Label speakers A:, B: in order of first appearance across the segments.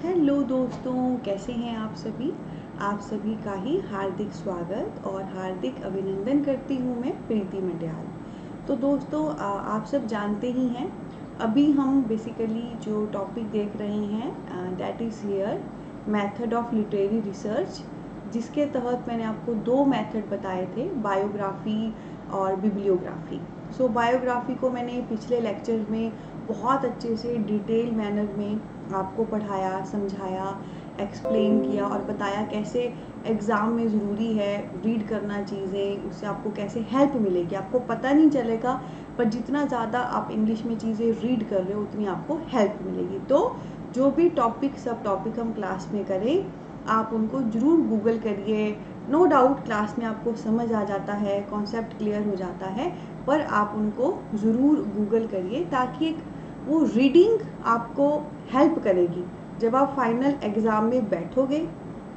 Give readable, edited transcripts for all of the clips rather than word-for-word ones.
A: Hello दोस्तों, कैसे हैं आप सभी। आप सभी का ही हार्दिक स्वागत और हार्दिक अभिनंदन करती हूँ मैं, प्रीति मंडियाल। तो दोस्तों, आप सब जानते ही हैं, अभी हम बेसिकली जो टॉपिक देख रहे हैं that is here method of literary research, जिसके तहत मैंने आपको दो मेथड बताए थे, बायोग्राफी और बिब्लियोग्राफी। सो बायोग्राफी को मैंने पिछले लेक्चर में बहुत अच्छे से डिटेल मैनर में आपको पढ़ाया, समझाया, एक्सप्लेन किया और बताया कैसे एग्ज़ाम में ज़रूरी है रीड करना चीज़ें, उससे आपको कैसे हेल्प मिलेगी। आपको पता नहीं चलेगा, पर जितना ज़्यादा आप इंग्लिश में चीज़ें रीड कर रहे हो उतनी आपको हेल्प मिलेगी। तो जो भी टॉपिक सब टॉपिक हम क्लास में करें, आप उनको ज़रूर गूगल करिए। नो डाउट क्लास में आपको समझ आ जाता है, कॉन्सेप्ट क्लियर हो जाता है, पर आप उनको ज़रूर गूगल करिए ताकि एक वो रीडिंग आपको हेल्प करेगी जब आप फाइनल एग्ज़ाम में बैठोगे,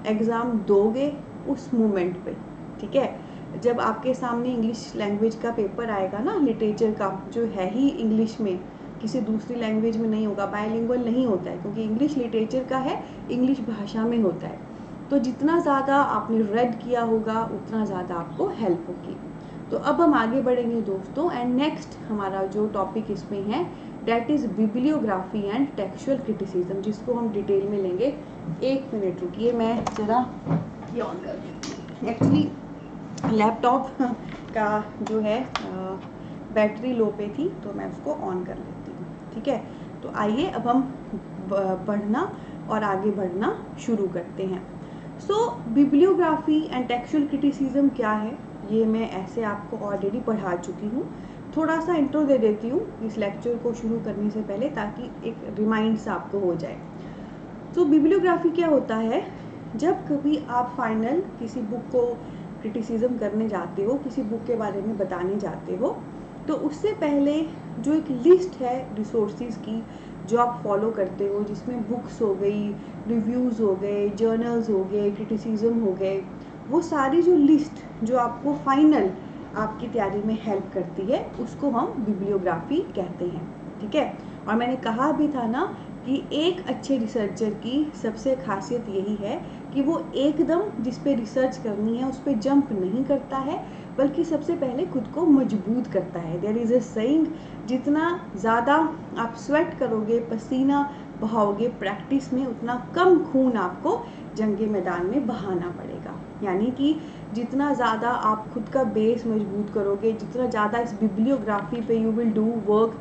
A: एग्ज़ाम दोगे उस मोमेंट पे। ठीक है, जब आपके सामने इंग्लिश लैंग्वेज का पेपर आएगा ना, लिटरेचर का, जो है ही इंग्लिश में, किसी दूसरी लैंग्वेज में नहीं होगा, बायलिंगुअल नहीं होता है, क्योंकि इंग्लिश लिटरेचर का है, इंग्लिश भाषा में होता है। तो जितना ज़्यादा आपने रेड किया होगा उतना ज़्यादा आपको हेल्प होगी। तो अब हम आगे बढ़ेंगे दोस्तों, एंड नेक्स्ट हमारा जो टॉपिक इसमें है that is bibliography and textual criticism, जिसको हम डिटेल में लेंगे। एक मिनट रुकिए, मैं ज़रा ये ऑन कर देती हूँ। एक्चुअली लैपटॉप का जो है बैटरी लो पे थी, तो मैं उसको ऑन कर लेती हूँ। ठीक है, तो आइए अब हम पढ़ना और आगे बढ़ना शुरू करते हैं। सो बिब्लियोग्राफी एंड टेक्सचुअल क्रिटिसिज्म क्या है, ये मैं ऐसे आपको ऑलरेडी पढ़ा चुकी हूँ। थोड़ा सा इंट्रो दे देती हूँ इस लेक्चर को शुरू करने से पहले, ताकि एक रिमाइंड आपको हो जाए। तो बिब्लियोग्राफी क्या होता है, जब कभी आप फाइनल किसी बुक को क्रिटिसिज्म करने जाते हो, किसी बुक के बारे में बताने जाते हो, तो उससे पहले जो एक लिस्ट है रिसोर्सेज की जो आप फॉलो करते हो, जिसमें बुक्स हो गई, रिव्यूज़ हो गए, जर्नल्स हो गए, क्रिटिसिज्म हो गए, वो सारी जो लिस्ट जो आपको फाइनल आपकी तैयारी में हेल्प करती है, उसको हम बिब्लियोग्राफी कहते हैं। ठीक है, और मैंने कहा भी था ना कि एक अच्छे रिसर्चर की सबसे खासियत यही है कि वो एकदम जिस पे रिसर्च करनी है उस पर जंप नहीं करता है, बल्कि सबसे पहले खुद को मजबूत करता है। देयर इज़ अ सेइंग, जितना ज़्यादा आप स्वेट करोगे, पसीना बहाओगे प्रैक्टिस में, उतना कम खून आपको जंगे मैदान में बहाना पड़ेगा। यानी कि जितना ज़्यादा आप खुद का बेस मजबूत करोगे, जितना ज़्यादा इस बिब्लियोग्राफी पे you will do work,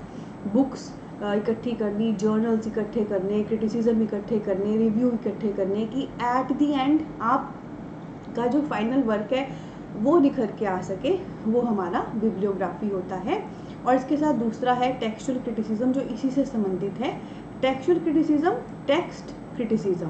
A: books इकट्ठी करनी, जर्नल्स इकट्ठे करने, क्रिटिसिज्म इकट्ठे करने, रिव्यू इकट्ठे करने, कि एट दी एंड आप का जो फाइनल वर्क है वो निखर के आ सके, वो हमारा बिब्लियोग्राफी होता है। और इसके साथ दूसरा है टेक्सचुअल क्रिटिसिज्म, जो इसी से संबंधित है। Textual criticism, text criticism.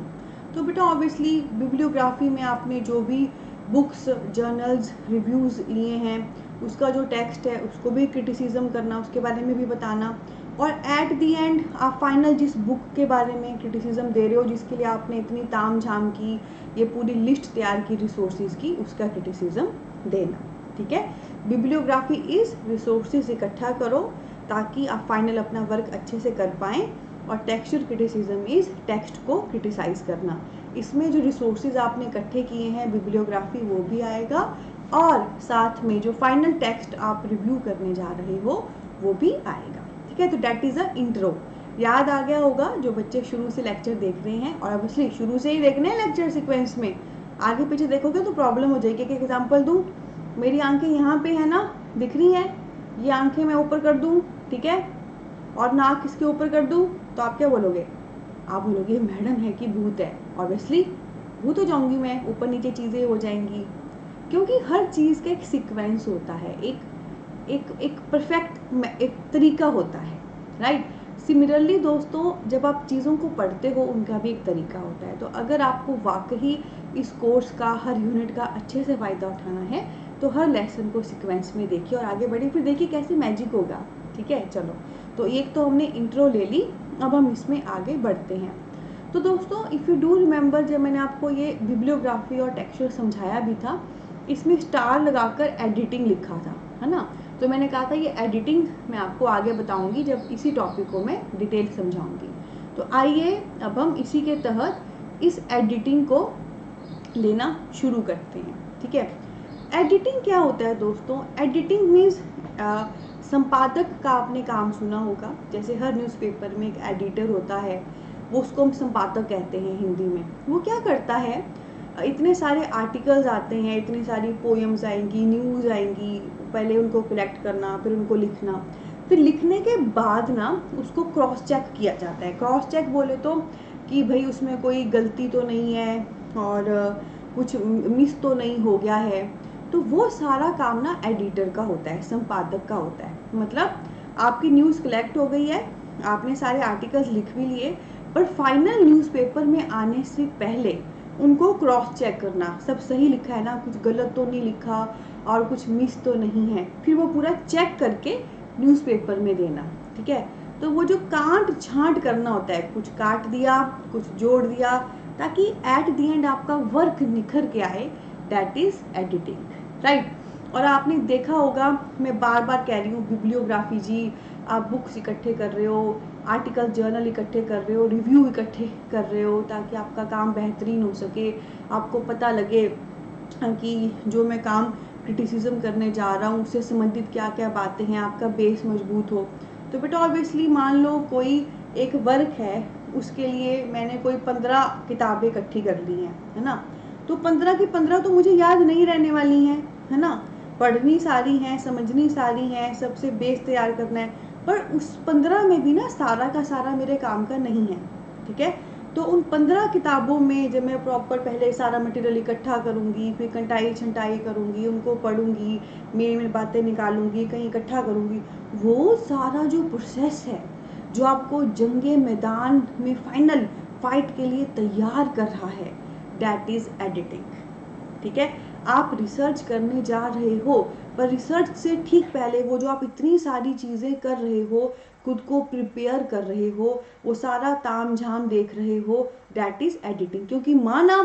A: तो बेटा ऑब्वियसली बिब्लियोग्राफी में आपने जो भी बुक्स, जर्नल्स, रिव्यूज़ लिए हैं, उसका जो टेक्स्ट है उसको भी क्रिटिसिज्म करना, उसके बारे में भी बताना, और एट दी एंड आप फाइनल जिस बुक के बारे में क्रिटिसिज्म दे रहे हो, जिसके लिए आपने इतनी ताम झाम की, ये पूरी लिस्ट तैयार की रिसोर्सेज की, उसका क्रिटिसिज्म देना। ठीक है, बिब्लियोग्राफी इज़ रिसोर्सेज इकट्ठा करो ताकि आप फाइनल अपना वर्क अच्छे से कर पाएँ, और टेक्सचुअल क्रिटिसिज्म इज़ टेक्स्ट को क्रिटिसाइज करना। इसमें जो रिसोर्सेज आपने इकट्ठे किए हैं, बिब्लियोग्राफी वो भी आएगा, और साथ में जो फाइनल टेक्स्ट आप रिव्यू करने जा रहे हो वो भी आएगा। ठीक है, तो दैट इज़ अ इंट्रो। याद आ गया होगा जो बच्चे शुरू से लेक्चर देख रहे हैं, और ऑब्वियसली शुरू से ही देखने हैं लेक्चर सीक्वेंस में, आगे पीछे देखोगे तो प्रॉब्लम हो जाएगी। एक एग्जांपल दूँ, मेरी आंखें यहाँ पे है ना, दिख रही हैं, ये आंखें मैं ऊपर कर दूँ, ठीक है, और नाक इसके ऊपर कर दूँ, तो आप क्या बोलोगे? आप बोलोगे मैडम है कि भूत है। ऑब्वियसली भूत हो जाऊंगी मैं, ऊपर नीचे चीज़ें हो जाएंगी, क्योंकि हर चीज़ का एक सीक्वेंस होता है, एक परफेक्ट एक तरीका होता है, राइट। सिमिलरली दोस्तों, जब आप चीज़ों को पढ़ते हो उनका भी एक तरीका होता है। तो अगर आपको वाकई इस कोर्स का, हर यूनिट का अच्छे से फ़ायदा उठाना है, तो हर लेसन को सीक्वेंस में देखिए और आगे बढ़िए, फिर देखिए कैसे मैजिक होगा। ठीक है, चलो, तो एक तो हमने इंट्रो ले ली, अब हम इसमें आगे बढ़ते हैं। तो दोस्तों, इफ़ यू डू रिमेंबर, जब मैंने आपको ये बिब्लियोग्राफी और टेक्सचुअल समझाया भी था, इसमें स्टार लगाकर एडिटिंग लिखा था, है ना। तो मैंने कहा था ये एडिटिंग मैं आपको आगे बताऊंगी जब इसी टॉपिक को मैं डिटेल समझाऊंगी। तो आइए अब हम इसी के तहत इस एडिटिंग को लेना शुरू करते हैं। ठीक है, एडिटिंग क्या होता है दोस्तों? एडिटिंग मीन्स संपादक का आपने काम सुना होगा। जैसे हर न्यूज़पेपर में एक एडिटर होता है, वो उसको हम संपादक कहते हैं हिंदी में। वो क्या करता है, इतने सारे आर्टिकल्स आते हैं, इतनी सारी पोएम्स आएंगी, न्यूज़ आएंगी, पहले उनको कलेक्ट करना, फिर उनको लिखना, फिर लिखने के बाद ना उसको क्रॉस चेक किया जाता है। क्रॉस चेक बोले तो कि भाई उसमें कोई गलती तो नहीं है और कुछ मिस तो नहीं हो गया है। तो वो सारा काम ना एडिटर का होता है, संपादक का होता है। मतलब आपकी न्यूज़ कलेक्ट हो गई है, आपने सारे आर्टिकल्स लिख भी लिए, पर फाइनल न्यूज़पेपर में आने से पहले उनको क्रॉस चेक करना, सब सही लिखा है ना, कुछ गलत तो नहीं लिखा और कुछ मिस तो नहीं है, फिर वो पूरा चेक करके न्यूज़पेपर में देना। ठीक है, तो वो जो काट छांट करना होता है, कुछ काट दिया, कुछ जोड़ दिया, ताकि एट द एंड आपका वर्क निखर के आए, दैट इज एडिटिंग, राइट। और आपने देखा होगा, मैं बार बार कह रही हूँ, बिब्लियोग्राफी जी, आप बुक्स इकट्ठे कर रहे हो, आर्टिकल जर्नल इकट्ठे कर रहे हो, रिव्यू इकट्ठे कर रहे हो, ताकि आपका काम बेहतरीन हो सके, आपको पता लगे कि जो मैं काम क्रिटिसिज्म करने जा रहा हूँ उससे संबंधित क्या क्या बातें हैं, आपका बेस मजबूत हो। तो बेटा ऑब्वियसली मान लो कोई एक वर्क है, उसके लिए मैंने कोई 15 किताबें इकट्ठी कर ली हैं, है ना। तो 15 की 15 तो मुझे याद नहीं रहने वाली हैं, है ना। पढ़नी सारी हैं, समझनी सारी हैं, सबसे बेस तैयार करना है, पर उस 15 में भी ना सारा का सारा मेरे काम का नहीं है। ठीक है, तो उन 15 किताबों में जब मैं प्रॉपर पहले सारा मटेरियल इकट्ठा करूँगी, फिर कंटाई छंटाई करूँगी, उनको पढ़ूँगी, मेन बातें निकालूंगी, कहीं इकट्ठा करूँगी, वो सारा जो प्रोसेस है जो आपको जंगे मैदान में फाइनल फाइट के लिए तैयार कर रहा है, दैट इज एडिटिंग। ठीक है, आप रिसर्च करने जा रहे हो, पर रिसर्च से ठीक पहले वो जो आप इतनी सारी चीज़ें कर रहे हो, खुद को प्रिपेयर कर रहे हो, वो सारा ताम झाम देख रहे हो, दैट इज एडिटिंग। क्योंकि माना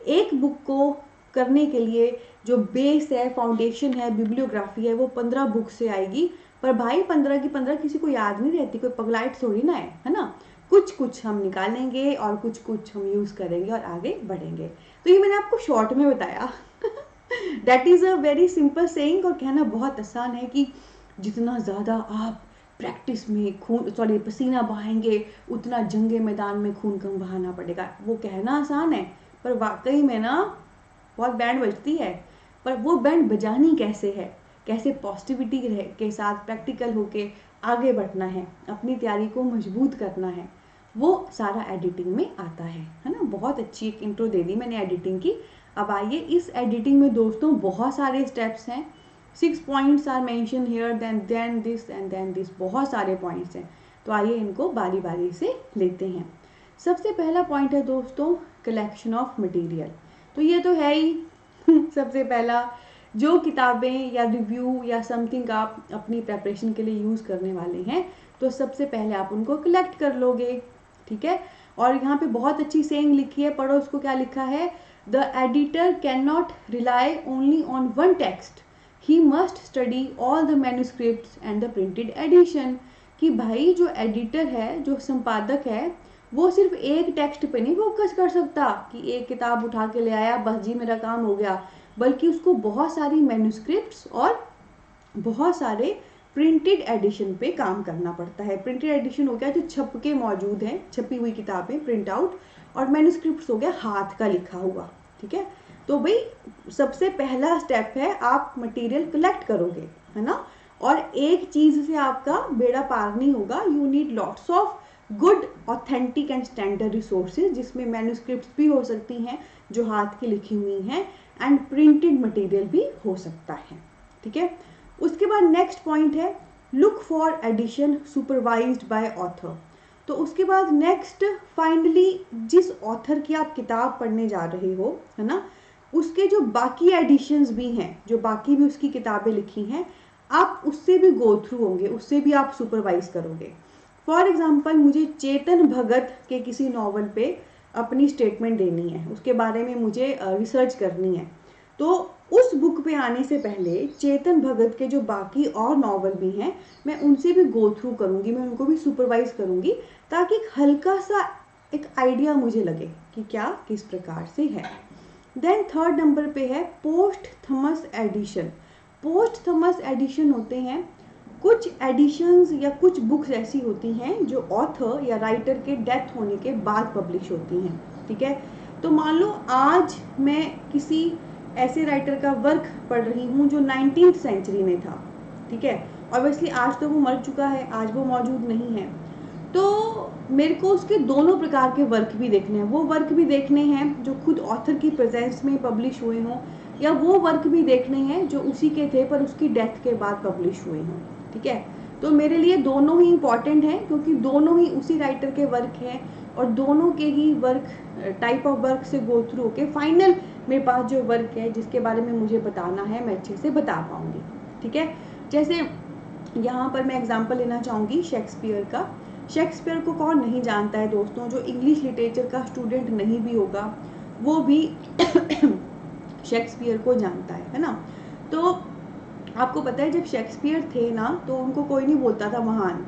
A: एक बुक को करने के लिए जो बेस है, फाउंडेशन है, बिब्लियोग्राफी है, वो 15 बुक से आएगी, पर भाई 15 की 15 किसी को याद नहीं रहती, कोई पगलाइट थोड़ी ना है ना। कुछ कुछ हम निकालेंगे और कुछ कुछ हम यूज़ करेंगे और आगे बढ़ेंगे। तो ये मैंने आपको शॉर्ट में बताया। That is a very simple saying, और कहना बहुत आसान है कि जितना ज़्यादा आप प्रैक्टिस में खून पसीना बहाएंगे, उतना जंगे मैदान में खून कम बहाना पड़ेगा। वो कहना आसान है, पर वाकई में ना बहुत बैंड बजती है। पर वो बैंड बजानी कैसे है, कैसे पॉजिटिविटी के साथ प्रैक्टिकल होके आगे बढ़ना है, अपनी तैयारी को मजबूत करना है, वो सारा एडिटिंग में आता है ना। बहुत अच्छी एक इंट्रो दे दी मैंने एडिटिंग की। अब आइए, इस एडिटिंग में दोस्तों बहुत सारे स्टेप्स हैं। 6 points are mention here, then this and then this, बहुत सारे पॉइंट्स हैं। तो आइए इनको बारी बारी से लेते हैं। सबसे पहला पॉइंट है दोस्तों, कलेक्शन ऑफ मटेरियल। तो ये तो है ही सबसे पहला, जो किताबें या रिव्यू या समथिंग आप अपनी प्रेपरेशन के लिए यूज़ करने वाले हैं, तो सबसे पहले आप उनको कलेक्ट कर लोगे। ठीक है, और यहाँ पे बहुत अच्छी सेइंग लिखी है, पढ़ो उसको। क्या लिखा है? The editor can not rely only on one text, he must study all the manuscripts and the printed edition. कि भाई जो एडिटर है, जो संपादक है, वो सिर्फ एक टेक्स्ट पे नहीं फोकस कर सकता कि एक किताब उठा के ले आया, बस जी मेरा काम हो गया, बल्कि उसको बहुत सारी मैन्यूस्क्रिप्ट्स और बहुत सारे प्रिंटेड एडिशन पे काम करना पड़ता है। प्रिंटेड एडिशन हो गया जो छप के मौजूद हैं, छपी हुई किताबें, प्रिंट आउट, और मैन्यूस्क्रिप्ट्स हो गया हाथ का लिखा हुआ। ठीक है, तो भाई सबसे पहला स्टेप है आप मटेरियल कलेक्ट करोगे, है ना। और एक चीज से आपका बेड़ा पार नहीं होगा, you need lots of good authentic and standard resources, जिसमें मैन्यूस्क्रिप्ट्स भी हो सकती हैं जो हाथ की लिखी हुई हैं, एंड प्रिंटेड मटेरियल भी हो सकता है। ठीक है, उसके बाद नेक्स्ट पॉइंट है, look for edition supervised by author. तो उसके बाद नेक्स्ट, फाइनली जिस ऑथर की आप किताब पढ़ने जा रहे हो, है ना, उसके जो बाकी एडिशंस भी हैं, जो बाकी भी उसकी किताबें लिखी हैं, आप उससे भी गो थ्रू होंगे, उससे भी आप सुपरवाइज करोगे। फॉर एग्जाम्पल, मुझे चेतन भगत के किसी नॉवल पे अपनी स्टेटमेंट देनी है, उसके बारे में मुझे रिसर्च करनी है, तो उस बुक पे आने से पहले चेतन भगत के जो बाकी और नॉवल भी हैं मैं उनसे भी गो थ्रू करूँगी, मैं उनको भी सुपरवाइज करूँगी, ताकि एक हल्का सा एक आइडिया मुझे लगे कि क्या किस प्रकार से है। देन थर्ड नंबर पे है post Thomas Edison. Post Thomas Edison होते हैं कुछ एडिशंस या कुछ बुक्स ऐसी होती हैं जो ऑथर या राइटर के डेथ होने के बाद पब्लिश होती हैं, ठीक है। तो मान लो आज मैं किसी ऐसे राइटर का वर्क पढ़ रही हूँ जो 19th सेंचुरी में था, ठीक है। ऑब्वियसली आज तो वो मर चुका है, आज वो मौजूद नहीं है, तो मेरे को उसके दोनों प्रकार के वर्क भी देखने हैं। वो वर्क भी देखने हैं जो खुद ऑथर की प्रेजेंस में पब्लिश हुए हों, या वो वर्क भी देखने हैं जो उसी के थे पर उसकी डेथ के बाद पब्लिश हुए हों, ठीक है। तो मेरे लिए दोनों ही इम्पॉर्टेंट हैं, क्योंकि दोनों ही उसी राइटर के वर्क हैं और दोनों के ही वर्क टाइप ऑफ वर्क से गो थ्रू होके फाइनल मेरे पास जो वर्क है जिसके बारे में मुझे बताना है मैं अच्छे से बता पाऊंगी, ठीक है। जैसे यहाँ पर मैं एग्जांपल लेना चाहूँगी शेक्सपियर का। शेक्सपियर को कौन नहीं जानता है दोस्तों, जो इंग्लिश लिटरेचर का स्टूडेंट नहीं भी होगा वो भी शेक्सपियर को जानता है ना। तो आपको पता है जब शेक्सपियर थे ना तो उनको कोई नहीं बोलता था महान,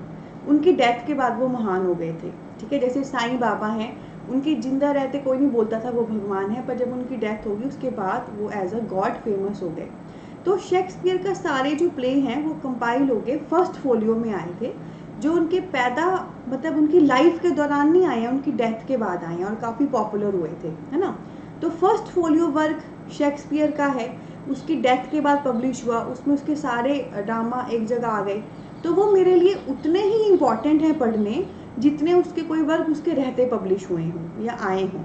A: उनकी डेथ के बाद वो महान हो गए थे, ठीक है। जैसे साईं बाबा हैं, उनकी जिंदा रहते कोई नहीं बोलता था वो भगवान है, पर जब उनकी डेथ होगी उसके बाद वो एज अ गॉड फेमस हो गए। तो शेक्सपियर का सारे जो प्ले हैं वो कंपाइल हो गए फर्स्ट फोलियो में आए थे, जो उनके पैदा मतलब उनकी लाइफ के दौरान नहीं आए हैं, उनकी डेथ के बाद आए हैं और काफ़ी पॉपुलर हुए थे, है ना। तो फर्स्ट फोलियो वर्क शेक्सपियर का है, उसकी डेथ के बाद पब्लिश हुआ, उसमें उसके सारे ड्रामा एक जगह आ गए। तो वो मेरे लिए उतने ही इम्पॉर्टेंट हैं पढ़ने जितने उसके कोई वर्क उसके रहते पब्लिश हुए हों या आए हों,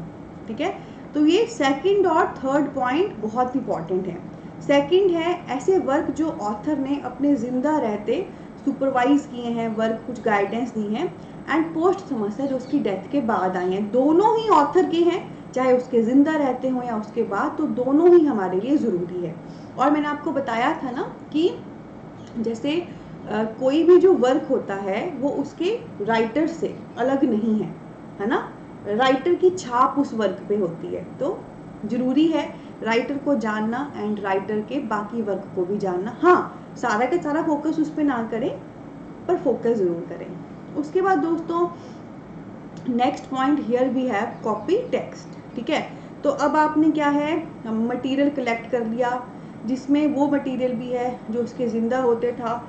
A: ठीक है। तो ये सेकंड और थर्ड पॉइंट बहुत इंपॉर्टेंट है। सेकंड है ऐसे वर्क जो ऑथर ने अपने जिंदा रहते सुपरवाइज किए हैं, वर्क कुछ गाइडेंस दी हैं, एंड पोस्ट थॉमस है जो उसकी डेथ के बाद आए हैं। दोनों ही ऑथर के हैं, चाहे उसके जिंदा रहते हों या उसके बाद, तो दोनों ही हमारे लिए ज़रूरी है। और मैंने आपको बताया था ना कि जैसे कोई भी जो वर्क होता है वो उसके राइटर से अलग नहीं है ना। राइटर की छाप उस वर्क पे होती है, तो जरूरी है राइटर को जानना एंड राइटर के बाकी वर्क को भी जानना। हाँ, सारा का सारा फोकस उस पर ना करें, पर फोकस जरूर करें। उसके बाद दोस्तों next point here we have copy text, ठीक है। तो अब आपने क्या है मटेरियल कलेक्ट कर लिया, जिसमें वो मटेरियल भी है जो उसके ज़िंदा होते था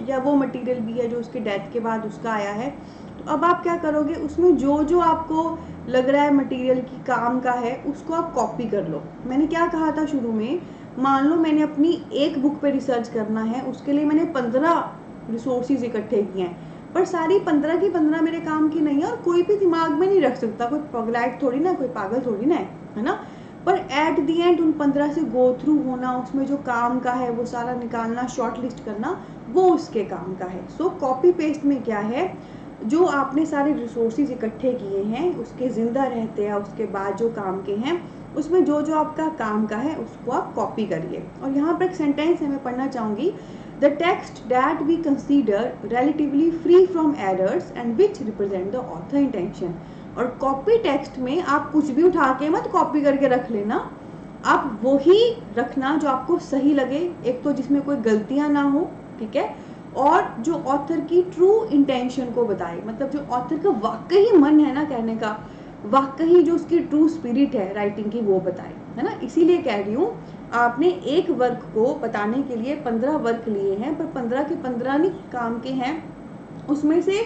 A: या वो मटेरियल भी है जो उसके डेथ के बाद उसका आया है। तो अब आप क्या करोगे, उसमें जो जो आपको लग रहा है मटेरियल की काम का है उसको आप कॉपी कर लो। मैंने क्या कहा था शुरू में, मान लो मैंने अपनी एक बुक पे रिसर्च करना है, उसके लिए मैंने 15 रिसोर्सेज इकट्ठे किए हैं, पर सारी 15 की 15 मेरे काम की नहीं है और कोई भी दिमाग में नहीं रख सकता, कोई पगलाइट थोड़ी ना, कोई पागल थोड़ी ना है ना। पर एट दी एंड उन 15 से गो थ्रू होना, उसमें जो काम का है वो सारा निकालना, शॉर्ट लिस्ट करना, वो उसके काम का है। सो कॉपी पेस्ट में क्या है, जो आपने सारे रिसोर्सेज इकट्ठे किए हैं उसके ज़िंदा रहते हैं उसके बाद जो काम के हैं, उसमें जो जो आपका काम का है उसको आप कॉपी करिए। और यहाँ पर एक सेंटेंस है मैं पढ़ना चाहूँगी, the text that we consider relatively free from errors and which represent the author intention. और कॉपी टेक्स्ट में आप कुछ भी उठा के मत कॉपी करके रख लेना, आप वही रखना जो आपको सही लगे, एक तो जिसमें कोई गलतियां ना हो, ठीक है, और जो ऑथर की ट्रू इंटेंशन को बताए, मतलब जो ऑथर का वाकई मन है ना कहने का, वाकई जो उसकी ट्रू स्पिरिट है राइटिंग की वो बताए, है ना। इसीलिए कह रही हूँ आपने एक वर्क को बताने के लिए 15 वर्क लिए हैं, पर 15 के 15 नहीं काम के हैं, उसमें से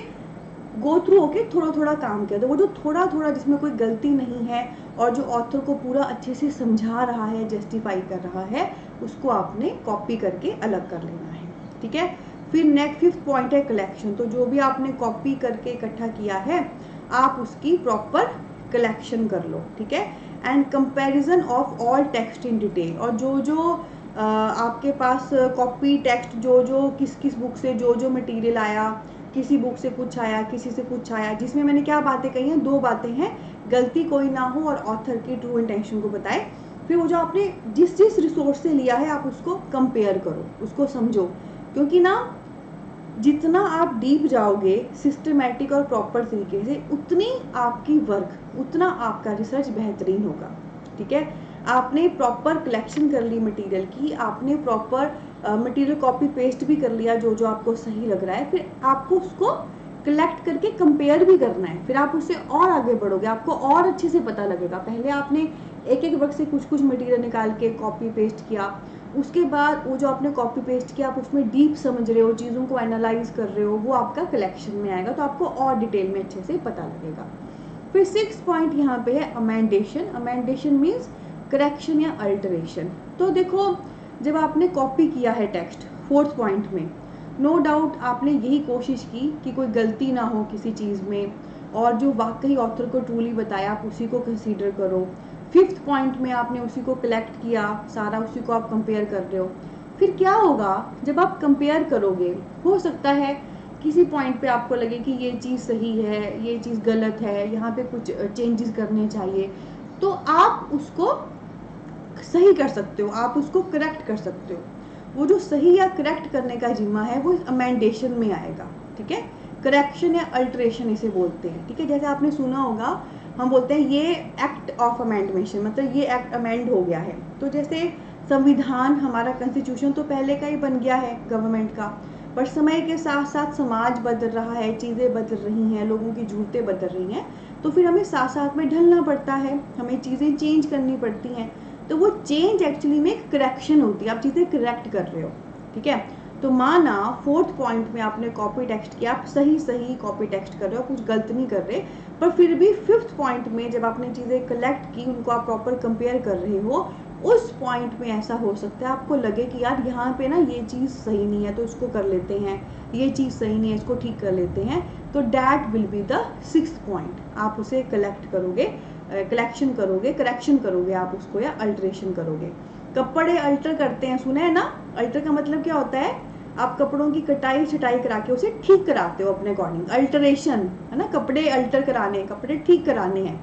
A: गो थ्रू होके थोड़ा थोड़ा काम किया। तो वो जो थोड़ा थोड़ा जिसमें कोई गलती नहीं है और जो ऑथर को पूरा अच्छे से समझा रहा है, जस्टिफाई कर रहा है, उसको आपने कॉपी करके अलग कर लेना है, ठीक है। फिर नेक्स्ट फिफ्थ पॉइंट है कलेक्शन। तो जो भी आपने कॉपी करके इकट्ठा किया है आप उसकी प्रॉपर कलेक्शन कर लो, ठीक है। And comparison of all text in detail. और जो जो आपके पास कॉपी टेक्स्ट जो जो किस किस बुक से जो जो मटेरियल आया, किसी बुक से कुछ आया, किसी से कुछ आया, जिसमें मैंने क्या बातें कही हैं, 2 बातें हैं, गलती कोई ना हो और ऑथर की ट्रू इंटेंशन को बताए। फिर वो जो आपने जिस जिस रिसोर्स से लिया है आप उसको कंपेयर करो, उसको समझो, क्योंकि ना जितना आप डीप जाओगे सिस्टमैटिक और प्रॉपर तरीके से, उतनी आपकी वर्क, उतना आपका रिसर्च बेहतरीन होगा, ठीक है। आपने प्रॉपर कलेक्शन कर ली मटेरियल की, आपने प्रॉपर मटेरियल कॉपी पेस्ट भी कर लिया जो जो आपको सही लग रहा है, फिर आपको उसको कलेक्ट करके कंपेयर भी करना है, फिर आप उससे और आगे बढ़ोगे, आपको और अच्छे से पता लगेगा। पहले आपने एक एक वर्क से कुछ कुछ मटेरियल निकाल के कॉपी पेस्ट किया, उसके बाद वो जो आपने कॉपी पेस्ट किया आप उसमें डीप समझ रहे हो, चीज़ों को एनालाइज कर रहे हो, वो आपका कलेक्शन में आएगा, तो आपको और डिटेल में अच्छे से पता लगेगा। फिर 6 पॉइंट यहाँ पे है अमेंडेशन। अमेंडेशन मीन्स करेक्शन या अल्टरेशन। तो देखो, जब आपने कॉपी किया है टेक्स्ट 4th पॉइंट में, नो डाउट आपने यही कोशिश की कि कोई गलती ना हो किसी चीज़ में, और जो वाकई ऑथर को ट्रूली बताया आप उसी को कंसीडर करो। 5th पॉइंट में आपने उसी को कलेक्ट किया सारा, उसी को आप कंपेयर कर रहे हो। फिर क्या होगा, जब आप कंपेयर करोगे, हो सकता है किसी पॉइंट पे आपको लगे कि ये चीज़ सही है, ये चीज़ गलत है, यहाँ पे कुछ चेंजेस करने चाहिए, तो आप उसको सही कर सकते हो, आप उसको करेक्ट कर सकते हो। वो जो सही या करेक्ट करने का जिम्मा है वो अमेंडेशन में आएगा, ठीक है। करेक्शन या अल्टरेशन इसे बोलते हैं, ठीक है। जैसे आपने सुना होगा, हम बोलते हैं ये एक्ट ऑफ अमेंडमेशन, मतलब ये एक्ट अमेंड हो गया है। तो जैसे संविधान, हमारा कॉन्स्टिट्यूशन तो पहले का ही बन गया है गवर्नमेंट का, पर समय के साथ साथ समाज बदल रहा है, चीज़ें बदल रही हैं, लोगों की ज़रूरतें बदल रही हैं, तो फिर हमें साथ साथ में ढलना पड़ता है, हमें चीज़ें चेंज करनी पड़ती हैं। तो वो चेंज एक्चुअली में एक करेक्शन होती है, आप चीज़ें करेक्ट कर रहे हो, ठीक है। तो माना 4th पॉइंट में आपने कॉपी टेक्स्ट किया, आप सही सही कॉपी टेक्स्ट कर रहे हो, कुछ गलत नहीं कर रहे, पर फिर भी 5th पॉइंट में जब आपने चीज़ें कलेक्ट की, उनको आप प्रॉपर कंपेयर कर रहे हो, उस पॉइंट में ऐसा हो सकता है आपको लगे कि यार यहाँ पे ना ये चीज़ सही नहीं है तो इसको कर लेते हैं, ये चीज़ सही नहीं है इसको ठीक कर लेते हैं, तो that will be the 6th point. आप उसे कलेक्ट करोगे, कलेक्शन करोगे, करेक्शन करोगे आप उसको, या अल्टरेशन करोगे। कपड़े अल्टर करते हैं, सुना है ना? अल्टर का मतलब क्या होता है, आप कपड़ों की कटाई छटाई करा के उसे ठीक कराते हो अपने अकॉर्डिंग, अल्टरेशन है ना। कपड़े अल्टर कराने, कपड़े ठीक कराने हैं।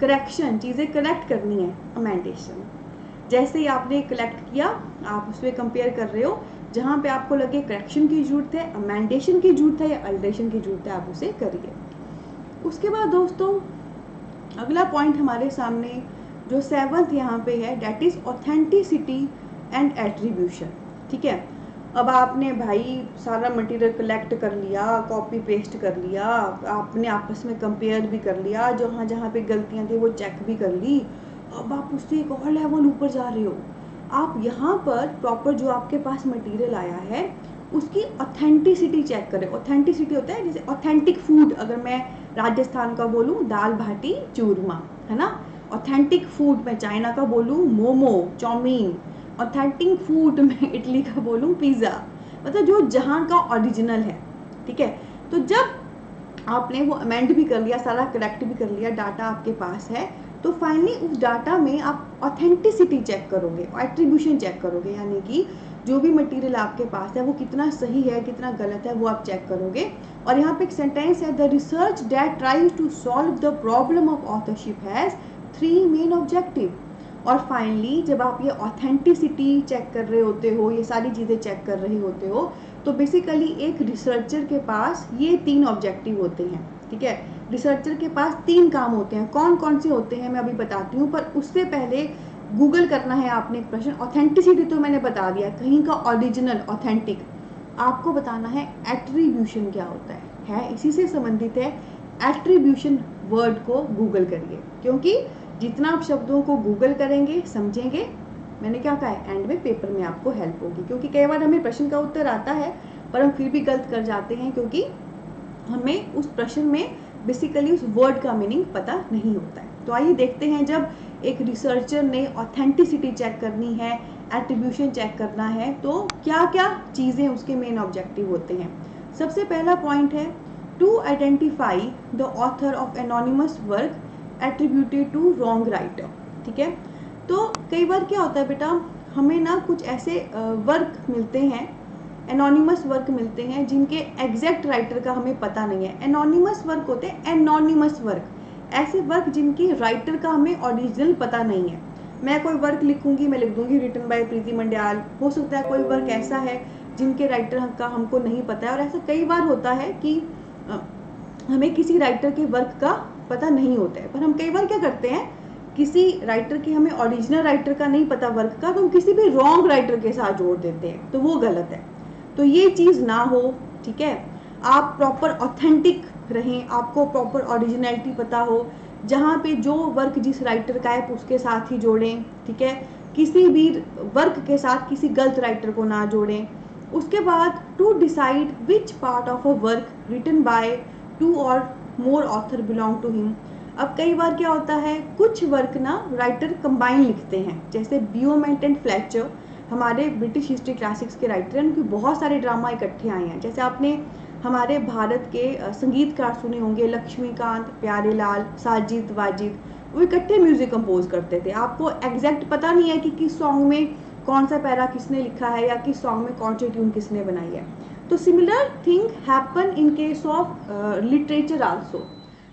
A: करेक्शन, चीज़ें करेक्ट करनी है, अमेंडेशन। जैसे ही आपने कलेक्ट किया, आप उसमें कंपेयर कर रहे हो, जहाँ पे आपको लगे करेक्शन की जरूरत है, अमेंडेशन की जरूरत है या अल्टरेशन की जरूरत है, आप उसे करिए। उसके बाद दोस्तों अगला पॉइंट हमारे सामने जो 7th यहाँ पे है, that is authenticity and attribution, ठीक है। अब आपने भाई सारा मटेरियल कलेक्ट कर लिया, कॉपी पेस्ट कर लिया, आपने आपस में कंपेयर भी कर लिया, जहाँ जहाँ पे गलतियाँ थी वो चेक भी कर ली, अब आप उससे एक और लेवल ऊपर जा रहे हो। आप यहाँ पर प्रॉपर जो आपके पास मटेरियल आया है उसकी ऑथेंटिसिटी चेक करें। ऑथेंटिसिटी होता है जैसे ऑथेंटिक फूड, अगर मैं राजस्थान का बोलूँ दाल बाटी चूरमा, है ना। ऑथेंटिक फूड मैं चाइना का बोलूँ मोमो चाउमीन, ऑथेंटिक फूड मैं इटली का बोलूँ पिज़्ज़ा, मतलब जो जहाँ का ओरिजिनल है, ठीक है। तो जब आपने वो अमेंड भी कर लिया, सारा करेक्ट भी कर लिया, डाटा आपके पास है, तो फाइनली उस डाटा में आप ऑथेंटिसिटी चेक करोगे, एट्रीब्यूशन चेक करोगे, यानी कि जो भी मटेरियल आपके पास है वो कितना सही है कितना गलत है वो आप चेक करोगे। और यहाँ पे एक सेंटेंस है, the research that tries to solve the problem of authorship has 3 main objective. और फाइनली जब आप ये ऑथेंटिसिटी चेक कर रहे होते हो, ये सारी चीज़ें चेक कर रहे होते हो, तो बेसिकली एक रिसर्चर के पास ये 3 ऑब्जेक्टिव होते हैं, ठीक है। रिसर्चर के पास 3 काम होते हैं, कौन कौन से होते हैं मैं अभी बताती हूँ, पर उससे पहले गूगल करना है आपने एक प्रश्न। ऑथेंटिसिटी तो मैंने बता दिया, कहीं का ओरिजिनल ऑथेंटिक, आपको बताना है एट्रीब्यूशन क्या होता है इसी से संबंधित है। एट्रीब्यूशन वर्ड को गूगल करिए, क्योंकि जितना आप शब्दों को गूगल करेंगे समझेंगे, मैंने क्या कहा है एंड में पेपर में आपको हेल्प होगी। क्योंकि कई बार हमें प्रश्न का उत्तर आता है पर हम फिर भी गलत कर जाते हैं, क्योंकि हमें उस प्रश्न में बेसिकली उस वर्ड का मीनिंग पता नहीं होता है। तो आइए देखते हैं, जब एक रिसर्चर ने ऑथेंटिसिटी चेक करनी है, एट्रीब्यूशन चेक करना है, तो क्या क्या चीज़ें उसके मेन ऑब्जेक्टिव होते हैं। सबसे पहला पॉइंट है to identify the author of anonymous work attributed to wrong writer, ठीक है। तो कई बार क्या होता है बेटा, हमें ना कुछ ऐसे वर्क मिलते हैं, एनोनिमस वर्क मिलते हैं जिनके एग्जैक्ट राइटर का हमें पता नहीं है। एनोनिमस वर्क होते हैं एनोनिमस वर्क, ऐसे वर्क जिनकी राइटर का हमें ओरिजिनल पता नहीं है। मैं कोई वर्क लिखूंगी, मैं लिख दूंगी रिटन बाय प्रीति मंडयाल, हो सकता है कोई वर्क ऐसा है जिनके राइटर का हमको नहीं पता है। और ऐसा कई बार होता है कि हमें किसी राइटर के वर्क का पता नहीं होता है, पर हम कई बार क्या करते हैं, किसी राइटर की हमें ओरिजिनल राइटर का नहीं पता वर्क का, तो हम किसी भी रॉन्ग राइटर के साथ जोड़ देते हैं, तो वो गलत है। तो ये चीज़ ना हो, ठीक है। आप प्रॉपर ऑथेंटिक रहें, आपको प्रॉपर ओरिजिनलिटी पता हो, जहाँ पे जो वर्क जिस राइटर का है उसके साथ ही जोड़ें, ठीक है। किसी भी वर्क के साथ किसी गलत राइटर को ना जोड़ें। उसके बाद to decide which part of a work written by 2 और more author belong to him. अब कई बार क्या होता है, कुछ वर्क ना राइटर कंबाइन लिखते हैं, जैसे बियोमेंट एंड फ्लेचर हमारे ब्रिटिश हिस्ट्री क्लासिक्स के राइटर हैं, उनके बहुत सारे ड्रामा इकट्ठे आए हैं। जैसे आपने हमारे भारत के संगीतकार सुने होंगे, लक्ष्मीकांत, प्यारेलाल, साजिद वाजिद, वो इकट्ठे म्यूजिक कंपोज करते थे। आपको एग्जैक्ट पता नहीं है कि किस सॉन्ग में कौन सा पैरा किसने लिखा है या किस सॉन्ग में कौन सी ट्यून किसने बनाई है। तो similar thing happen in case of literature also.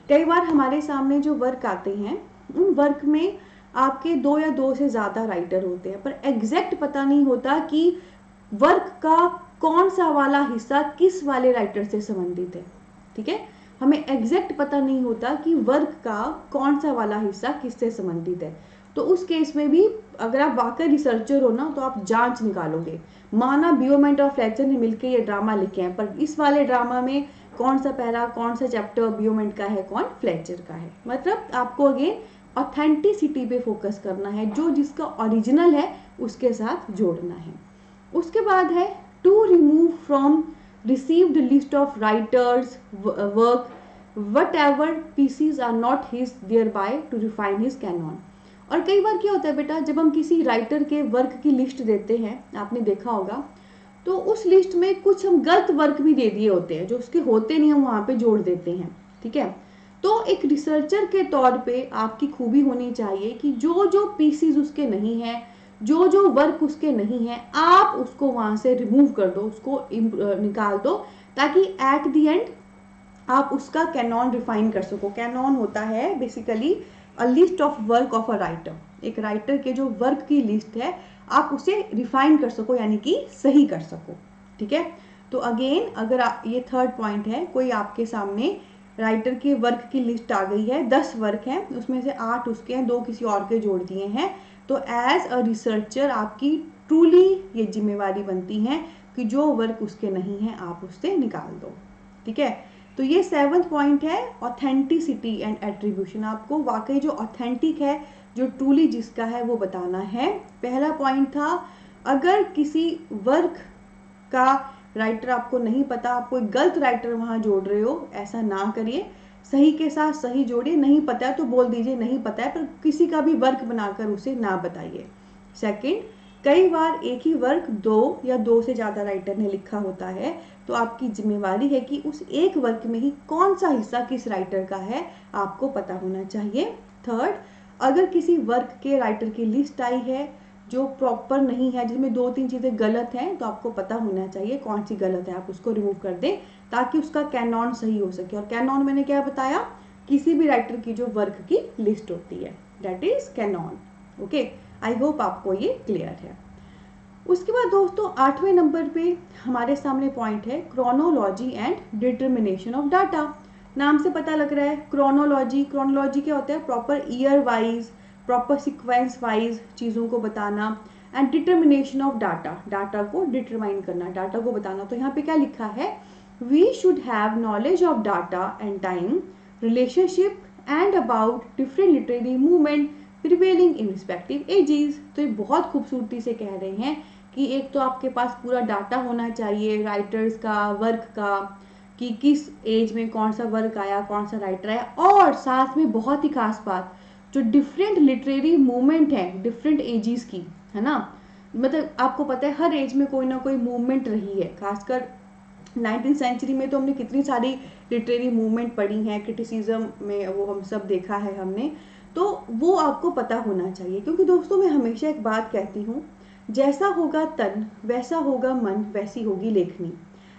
A: कई बार हमारे सामने जो वर्क आते हैं, उन वर्क में आपके 2 या 2 से ज़्यादा राइटर होते हैं, पर एग्जैक्ट पता नहीं होता कि वर्क का कौन सा वाला हिस्सा किस वाले राइटर से संबंधित है, ठीक है। हमें एग्जैक्ट पता नहीं होता कि वर्क का कौन सा वाला हिस्सा किससे संबंधित है। तो उस केस में भी अगर आप वाकई रिसर्चर हो ना, तो आप जांच निकालोगे। माना बियोमेंट और फ्लेचर ने मिलकर ये ड्रामा लिखे हैं, पर इस वाले ड्रामा में कौन सा पैरा, कौन सा चैप्टर बियोमेंट का है, कौन फ्लेचर का है। मतलब आपको अगेन ऑथेंटिसिटी पे फोकस करना है, जो जिसका ओरिजिनल है उसके साथ जोड़ना है। उसके बाद है to remove from received list of writers work whatever pieces are not his thereby to refine his canon. और कई बार क्या होता है बेटा, जब हम किसी राइटर के वर्क की लिस्ट देते हैं, आपने देखा होगा, तो उस लिस्ट में कुछ हम गलत वर्क भी दे दिए होते हैं, जो उसके होते नहीं हम वहाँ पे जोड़ देते हैं, ठीक है। तो एक रिसर्चर के तौर पे आपकी खूबी होनी चाहिए कि जो जो पीसीज उसके नहीं है, जो जो वर्क उसके नहीं है, आप उसको वहाँ से रिमूव कर दो, उसको निकाल दो, ताकि एट द एंड आप उसका कैनॉन रिफाइन कर सको। कैनॉन होता है basically a list of work of a writer. एक राइटर के जो वर्क की लिस्ट है, आप उसे रिफाइन कर सको, यानी कि सही कर सको, ठीक है। तो अगेन अगर ये थर्ड पॉइंट है, कोई आपके सामने राइटर के वर्क की लिस्ट आ गई है, 10 वर्क हैं, उसमें से 8 उसके हैं, 2 किसी और के जोड़ दिए हैं, तो एज अ रिसर्चर आपकी ट्रूली ये जिम्मेवारी बनती है कि जो वर्क उसके नहीं है आप उससे निकाल दो, ठीक है। तो ये 7th पॉइंट है ऑथेंटिसिटी एंड एट्रीब्यूशन। आपको वाकई जो ऑथेंटिक है, जो ट्रूली जिसका है, वो बताना है। पहला पॉइंट था, अगर किसी वर्क का राइटर आपको नहीं पता, आप कोई गलत राइटर वहां जोड़ रहे हो, ऐसा ना करिए, सही के साथ सही जोड़िए। नहीं पता है तो बोल दीजिए नहीं पता है, पर किसी का भी वर्क बनाकर उसे ना बताइए। सेकंड, कई बार एक ही वर्क 2 या 2 से ज़्यादा राइटर ने लिखा होता है, तो आपकी जिम्मेवारी है कि उस एक वर्क में ही कौन सा हिस्सा किस राइटर का है आपको पता होना चाहिए। थर्ड, अगर किसी वर्क के राइटर की लिस्ट आई है जो प्रॉपर नहीं है, जिसमें 2-3 चीज़ें गलत हैं, तो आपको पता होना चाहिए कौन सी गलत है, आप उसको रिमूव कर दें ताकि उसका कैनॉन सही हो सके। और कैनॉन मैंने क्या बताया, किसी भी राइटर की जो वर्क की लिस्ट होती है, that is Canon. Okay, I hope आपको ये क्लियर है। उसके बाद दोस्तों 8वें नंबर पे हमारे सामने पॉइंट है chronology and determination of data. नाम से पता लग रहा है क्रोनोलॉजी। क्रोनोलॉजी क्या होता है, proper year wise, proper sequence wise चीज़ों को बताना। And determination of data, data को डिटरमाइन करना, डाटा को बताना। तो यहाँ पे क्या लिखा है, we should have knowledge of data and time relationship and about different literary movement prevailing in respective ages. तो ये बहुत खूबसूरती से कह रहे हैं कि एक तो आपके पास पूरा डाटा होना चाहिए राइटर्स का, वर्क का, कि किस एज में कौन सा वर्क आया, कौन सा राइटर आया, और साथ में बहुत ही खास बात, जो डिफरेंट लिटरेरी मूवमेंट है डिफरेंट एजेस की, है ना। मतलब आपको पता है हर एज में कोई ना कोई मूवमेंट रही है, खासकर 19th सेंचुरी में तो हमने कितनी सारी लिटरेरी मूवमेंट पढ़ी हैं, क्रिटिसिज्म में वो हम सब देखा है हमने। तो वो आपको पता होना चाहिए, क्योंकि दोस्तों मैं हमेशा एक बात कहती हूँ, जैसा होगा तन वैसा होगा मन, वैसी होगी लेखनी।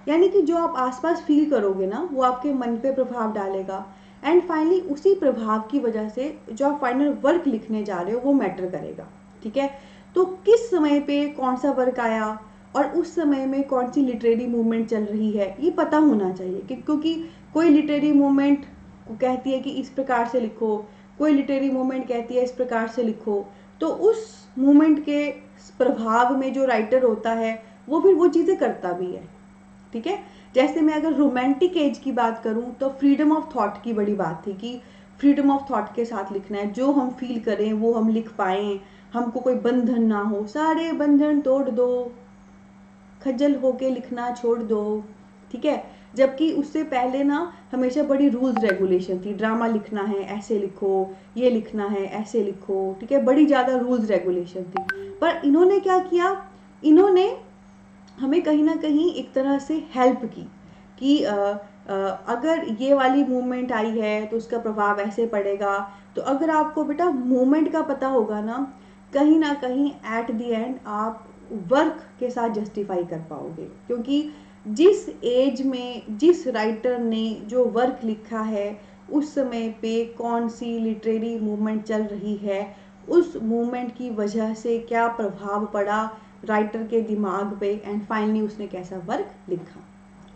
A: यानी कि जो आप आसपास फील करोगे ना, वो आपके मन पे प्रभाव डालेगा, एंड फाइनली उसी प्रभाव की वजह से जो आप फाइनल वर्क लिखने जा रहे हो वो मैटर करेगा, ठीक है। तो किस समय पे कौन सा वर्क आया और उस समय में कौन सी लिटरेरी मूवमेंट चल रही है, ये पता होना चाहिए। क्योंकि कोई लिटरेरी मूवमेंट कहती है कि इस प्रकार से लिखो, कोई लिटरेरी मूवमेंट कहती है इस प्रकार से लिखो, तो उस मूवमेंट के प्रभाव में जो राइटर होता है वो फिर वो चीज़ें करता भी है। ठीक है, जैसे मैं अगर रोमांटिक एज की बात करूं तो फ्रीडम ऑफ थॉट की बड़ी बात थी कि फ्रीडम ऑफ थॉट के साथ लिखना है, जो हम फील करें वो हम लिख पाएं, हमको कोई बंधन ना हो, सारे बंधन तोड़ दो, खज्जल होके लिखना छोड़ दो। ठीक है, जबकि उससे पहले ना हमेशा बड़ी रूल्स रेगुलेशन थी, ड्रामा लिखना है ऐसे लिखो, ये लिखना है ऐसे लिखो। ठीक है, बड़ी ज़्यादा रूल्स रेगुलेशन थी। पर इन्होंने क्या किया, इन्होंने हमें कहीं ना कहीं एक तरह से हेल्प की कि अगर ये वाली मूवमेंट आई है तो उसका प्रभाव ऐसे पड़ेगा। तो अगर आपको बेटा मूवमेंट का पता होगा ना कहीं एट द एंड आप वर्क के साथ जस्टिफाई कर पाओगे, क्योंकि जिस एज में जिस राइटर ने जो वर्क लिखा है उस समय पे कौन सी लिटरेरी मूवमेंट चल रही है, उस मूवमेंट की वजह से क्या प्रभाव पड़ा राइटर के दिमाग पे, एंड फाइनली उसने कैसा वर्क लिखा।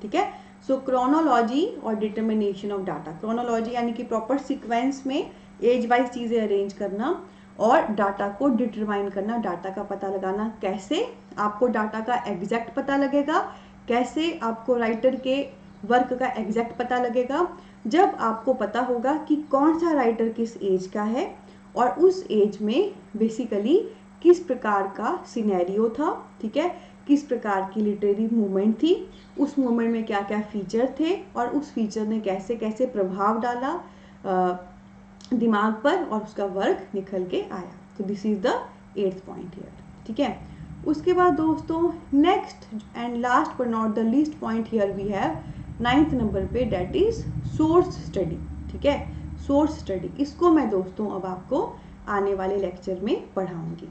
A: ठीक है, सो क्रोनोलॉजी और डिटर्मिनेशन ऑफ डाटा। क्रोनोलॉजी यानी कि प्रॉपर सीक्वेंस में एज वाइज चीज़ें अरेंज करना और डाटा को डिटरमाइन करना, डाटा का पता लगाना। कैसे आपको डाटा का एग्जैक्ट पता लगेगा, कैसे आपको राइटर के वर्क का एग्जैक्ट पता लगेगा, जब आपको पता होगा कि कौन सा राइटर किस एज का है और उस एज में बेसिकली किस प्रकार का सिनेरियो था। ठीक है, किस प्रकार की लिटरेरी मूवमेंट थी, उस मूवमेंट में क्या क्या फीचर थे और उस फीचर ने कैसे कैसे प्रभाव डाला दिमाग पर और उसका वर्क निकल के आया। तो this is the 8th point here. ठीक है, उसके बाद दोस्तों next and last but not the least point here we have 9th number पे, डेट इज सोर्स स्टडी। ठीक है, सोर्स स्टडी, इसको मैं दोस्तों अब आपको आने वाले लेक्चर में पढ़ाऊंगी।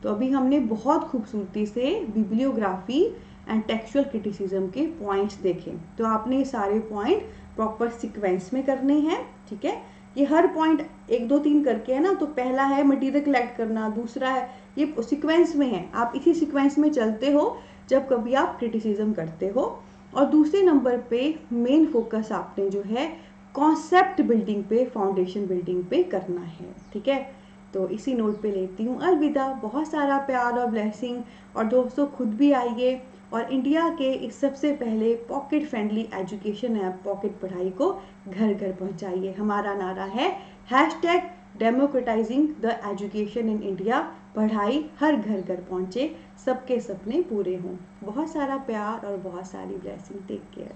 A: तो अभी हमने बहुत खूबसूरती से बिब्लियोग्राफी एंड टेक्सचुअल क्रिटिसिज्म के पॉइंट्स देखे। तो आपने ये सारे पॉइंट प्रॉपर सीक्वेंस में करने हैं। ठीक है, ये हर पॉइंट 1 2 3 करके है ना, तो पहला है मटेरियल कलेक्ट करना, दूसरा है ये सीक्वेंस में है, आप इसी सीक्वेंस में चलते हो जब कभी आप क्रिटिसिज्म करते हो। और दूसरे नंबर पे मेन फोकस आपने जो है कॉन्सेप्ट बिल्डिंग पे, फाउंडेशन बिल्डिंग पे करना है। ठीक है, तो इसी नोट पे लेती हूँ अलविदा। बहुत सारा प्यार और ब्लेसिंग, और दोस्तों खुद भी आइए और इंडिया के इस सबसे पहले pocket friendly education app pocket पढ़ाई को घर घर पहुँचाइए। हमारा नारा है #डेमोक्रेटाइजिंग द एजुकेशन इन इंडिया, पढ़ाई हर घर घर पहुँचे, सबके सपने पूरे हों। बहुत सारा प्यार और बहुत सारी ब्लेसिंग। Take care.